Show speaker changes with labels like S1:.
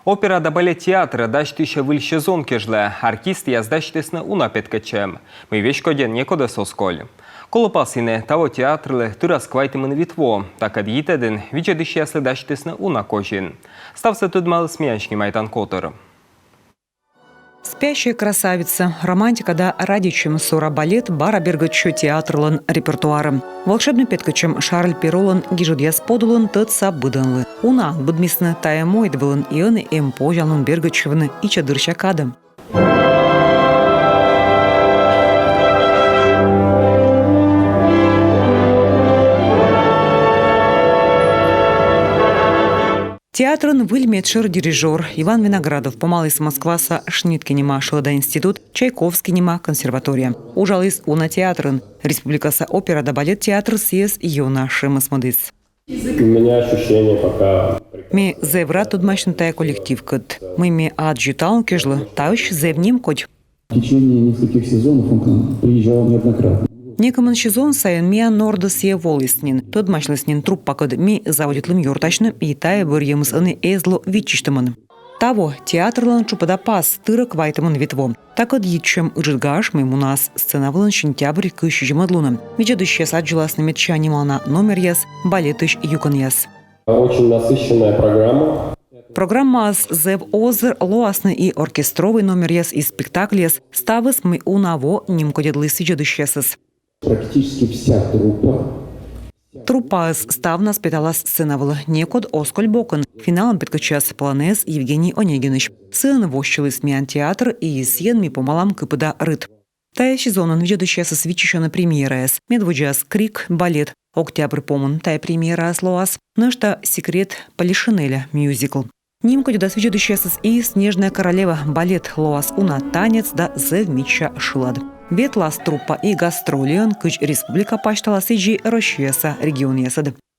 S1: Опера да балет театра даштыша выльше зон кежле, артист яздаштысны уна петкачем. Мы вещь коден некода сосколь. Колопасыны того театрлы тырас квайтымын витво, так адъитеден вичедыш яслы даштысны уна кожин. Стався тут мал смеянчни майтан котор.
S2: Спящая красавица, романтика да радичем сора балет бара бергачу театрлан репертуаром. Волшебный петкачем Шарль Перолан гижудьяс подулан тыца быданлы. Уна быдмисны тая мойдвылан ионы эмпожалын бергачевны и чадырщакадым. Театрын выльметшер дирижер Иван Виноградов помал из Москваса Шниткинема Шелода институт, Чайковскинема консерватория. Ужалыс уна театрын. Республикаса опера да балет театр съез юна шемасмадыс.
S3: У меня ощущение пока...
S2: Ми зевра тудмашнтая коллектив кыт. Мы ми аджитал кежлы, тауш зевним коть.
S4: В течение нескольких сезонов он к нам приезжал неоднократно.
S2: Некомын сезон сайын мия нордыс е волыснин. Тодмашлыснин труппа кыд ми заводитлым юртачны и тая бөрьемыс ыны эзло вичиштымын. Таво театрлан чупада пас тырык вайтымын витво. Такыд итчем ыжыдгаш маймунас сценавылын сентябрь кыщыжымадлуным. Вичедыщес аджиласны метчанимална номер яс, балетыш юкон яс.
S3: Очень насыщенная программа.
S2: Программа с зев озер лоасны и оркестровый номер яс и спектакль яс ставыс мы унаво нимкодедлы сиджедыщесыс.
S4: Практически вся труппа.
S2: Труппа ставна спетала сценавыла некод осколь бокон. Финалом петкачас планез Евгений Онегиныч. Сын вощил смеян театр и сен ми помалам кыпыда рыт. Тая сезонын ведущаяса свичищена премьера с медвуджас крик балет. Октябрь помон тая премьера слоас. Нышта секрет Полишинеля мюзикл. Нимко дюда свечедущаяса и снежная королева балет лоас уна танец да зевмича шулад. Ветлас труппа и гастролион кыч республика паштала сиджи рощеса регион ясады.